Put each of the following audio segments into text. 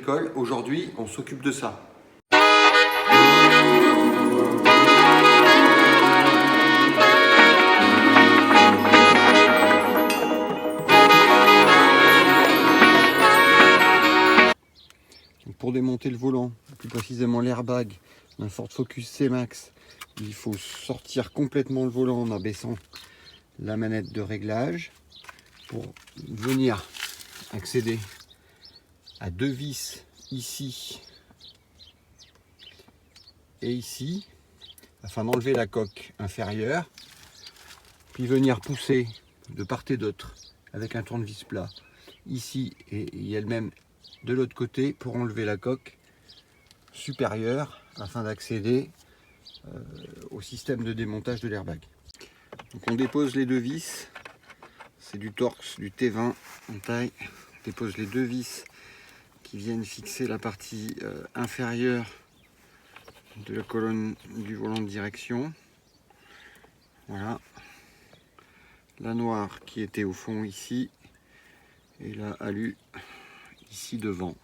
agricole. Aujourd'hui, on s'occupe de ça. Pour démonter le volant, plus précisément l'airbag d'un Ford Focus C-Max, il faut sortir complètement le volant en abaissant la manette de réglage pour venir accéder à deux vis ici et ici afin d'enlever la coque inférieure, puis venir pousser de part et d'autre avec un tournevis plat ici et elle-même de l'autre côté pour enlever la coque supérieure afin d'accéder au système de démontage de l'airbag. Donc on dépose les deux vis, c'est du Torx, du T20 en taille. On dépose les deux vis qui viennent fixer la partie inférieure de la colonne du volant de direction. Voilà. La noire qui était au fond ici et la alu ici devant.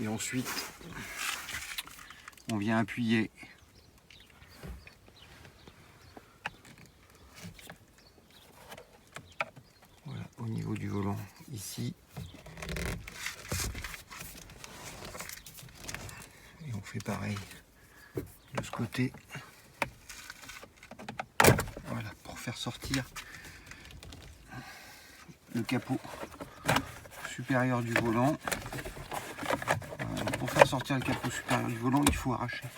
Et ensuite, on vient appuyer voilà, au niveau du volant ici. Et on fait pareil de ce côté. Voilà, pour faire sortir le capot supérieur du volant. Pour faire sortir le capot supérieur du volant, il faut arracher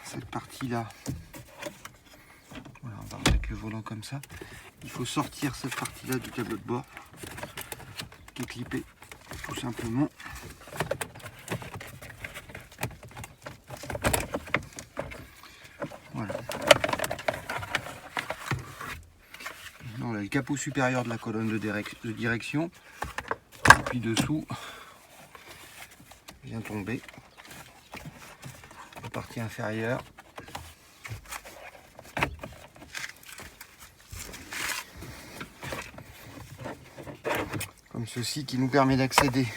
cette partie-là. Voilà, on va remettre le volant comme ça. Il faut sortir cette partie-là du tableau de bord qui est clippé tout simplement. Voilà. Maintenant, on a le capot supérieur de la colonne de direction. Et puis dessous, vient tomber la partie inférieure. Comme ceci, qui nous permet d'accéder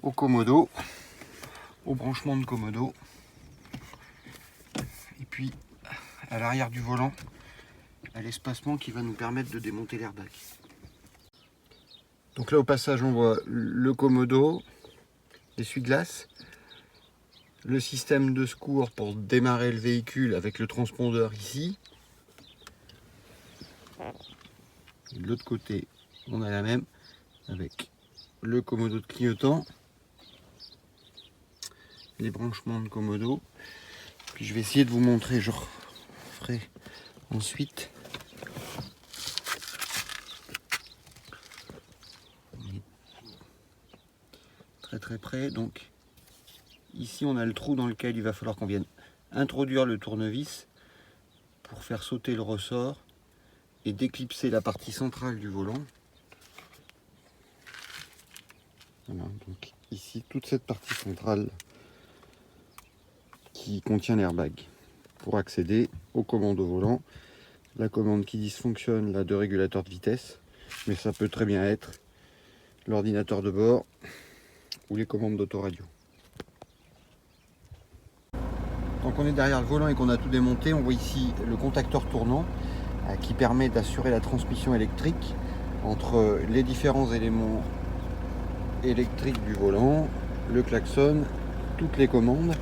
au commodo, au branchement de commodo, et puis à l'arrière du volant, à l'espacement qui va nous permettre de démonter l'airbag. Donc là au passage on voit le commodo, l'essuie-glace, le système de secours pour démarrer le véhicule avec le transpondeur ici. Et de l'autre côté on a la même avec le commodo de clignotant, les branchements de commodo. Puis je vais essayer de vous montrer, je ferai ensuite. On est très très près, donc ici on a le trou dans lequel il va falloir qu'on vienne introduire le tournevis pour faire sauter le ressort et déclipser la partie centrale du volant. Voilà, donc ici toute cette partie centrale qui contient l'airbag pour accéder aux commandes au volant. La commande qui dysfonctionne là de régulateur de vitesse, mais ça peut très bien être l'ordinateur de bord ou les commandes d'autoradio. Donc on est derrière le volant et qu'on a tout démonté, on voit ici le contacteur tournant qui permet d'assurer la transmission électrique entre les différents éléments électriques du volant, le klaxon, toutes les commandes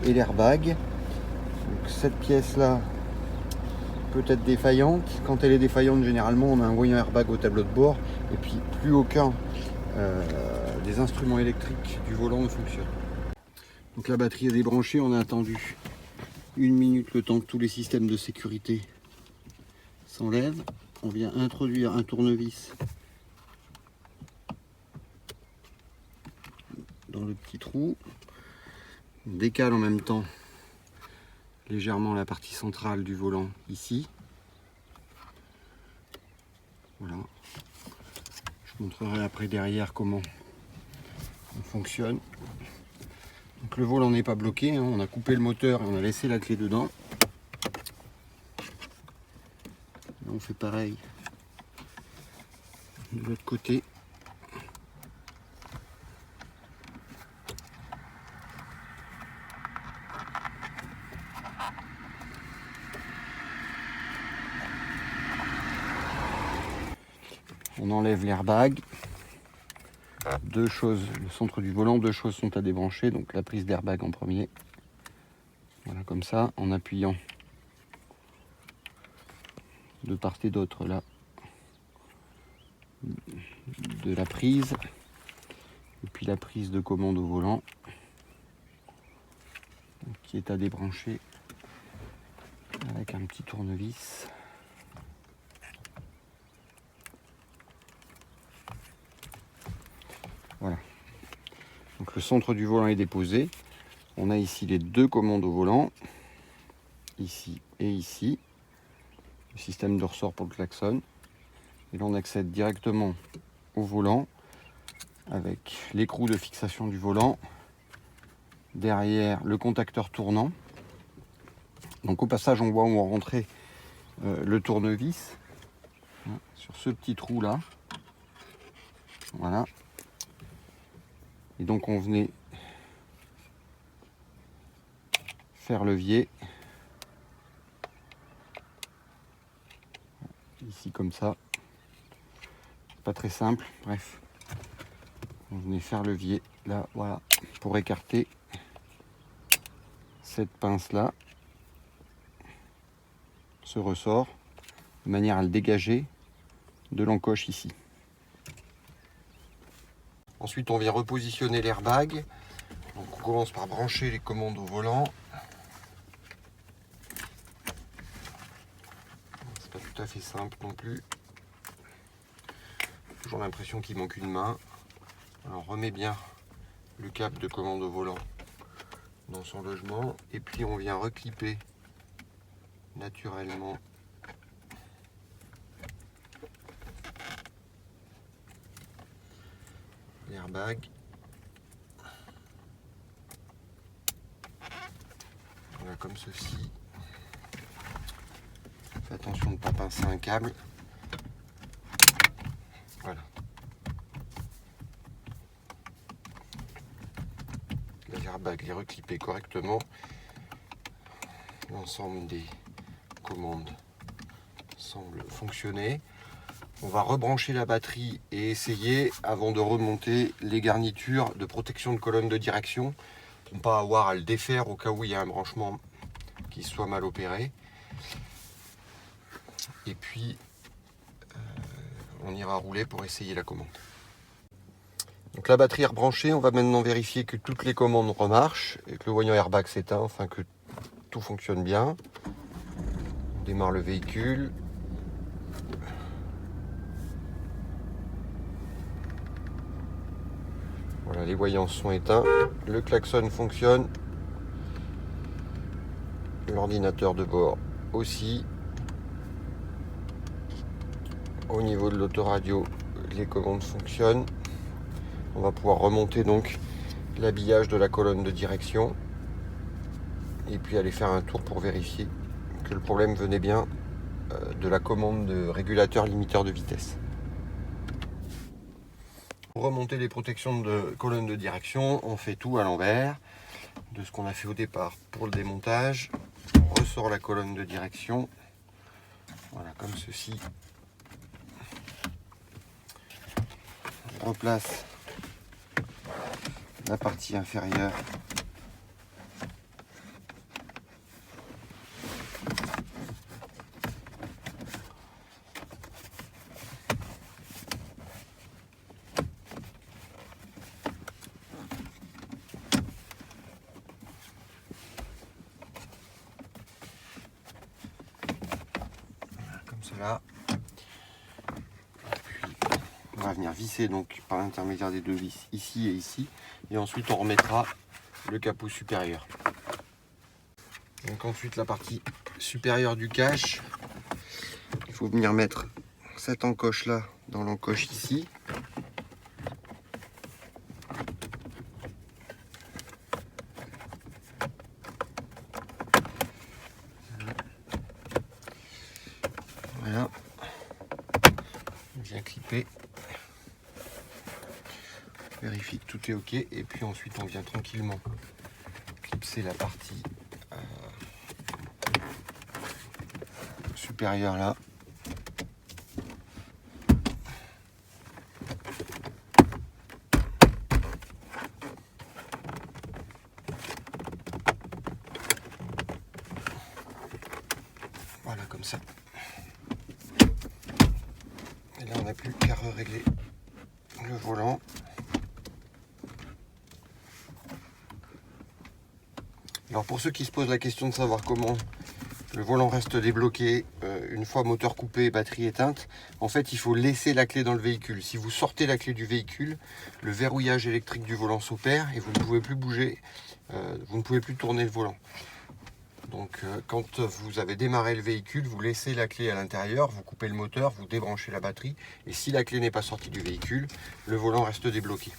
et l'airbag. Donc cette pièce là peut être défaillante. Quand elle est défaillante, généralement on a un voyant airbag au tableau de bord et puis plus aucun des instruments électriques du volant ne fonctionne. Donc la batterie est débranchée, on a attendu 1 minute le temps que tous les systèmes de sécurité s'enlèvent. On vient introduire un tournevis dans le petit trou. On décale en même temps légèrement la partie centrale du volant ici. Voilà. Je montrerai après derrière comment on fonctionne. Donc le volant n'est pas bloqué, hein. On a coupé le moteur et on a laissé la clé dedans. Là, on fait pareil de l'autre côté. On enlève l'airbag. Deux choses, le centre du volant, deux choses sont à débrancher. Donc la prise d'airbag en premier. Voilà, comme ça, en appuyant de part et d'autre là de la prise. Et puis la prise de commande au volant qui est à débrancher avec un petit tournevis. Voilà. Donc le centre du volant est déposé. On a ici les deux commandes au volant, ici et ici. Le système de ressort pour le klaxon. Et là on accède directement au volant avec l'écrou de fixation du volant. Derrière le contacteur tournant. Donc au passage on voit où on rentrait le tournevis sur ce petit trou là. Voilà. Et donc on venait faire levier. Ici comme ça. Pas très simple, bref. On venait faire levier là, voilà, pour écarter cette pince là, ce ressort, de manière à le dégager de l'encoche ici. Ensuite on vient repositionner l'airbag. Donc on commence par brancher les commandes au volant. C'est pas tout à fait simple non plus. Toujours l'impression qu'il manque une main. Alors on remet bien le câble de commande au volant dans son logement et puis on vient reclipper naturellement l'airbag. Voilà, comme ceci. Faites attention de ne pas pincer un câble. Voilà. L'airbag est reclippé correctement. L'ensemble des commandes semble fonctionner. On va rebrancher la batterie et essayer, avant de remonter, les garnitures de protection de colonne de direction pour ne pas avoir à le défaire au cas où il y a un branchement qui soit mal opéré. Et puis on ira rouler pour essayer la commande. Donc la batterie est rebranchée, on va maintenant vérifier que toutes les commandes remarchent et que le voyant airbag s'éteint, enfin que tout fonctionne bien. On démarre le véhicule. Voilà, les voyants sont éteints, le klaxon fonctionne, l'ordinateur de bord aussi. Au niveau de l'autoradio, les commandes fonctionnent. On va pouvoir remonter donc l'habillage de la colonne de direction et puis aller faire un tour pour vérifier que le problème venait bien de la commande de régulateur limiteur de vitesse. Pour remonter les protections de colonne de direction, on fait tout à l'envers de ce qu'on a fait au départ pour le démontage. On ressort la colonne de direction, voilà, comme ceci. On replace la partie inférieure comme cela. Puis on va venir visser donc par l'intermédiaire des deux vis ici et ici, et ensuite on remettra le capot supérieur. Donc ensuite la partie supérieure du cache, il faut venir mettre cette encoche là dans l'encoche ici. Voilà, on vient clipper, vérifie que tout est ok, et puis ensuite on vient tranquillement clipser la partie supérieure là. comme ça. Et là on n'a plus qu'à régler le volant. Alors pour ceux qui se posent la question de savoir comment le volant reste débloqué une fois moteur coupé et batterie éteinte, en fait il faut laisser la clé dans le véhicule. Si vous sortez la clé du véhicule, le verrouillage électrique du volant s'opère et vous ne pouvez plus bouger, vous ne pouvez plus tourner le volant. Donc quand vous avez démarré le véhicule, vous laissez la clé à l'intérieur, vous coupez le moteur, vous débranchez la batterie et si la clé n'est pas sortie du véhicule, le volant reste débloqué.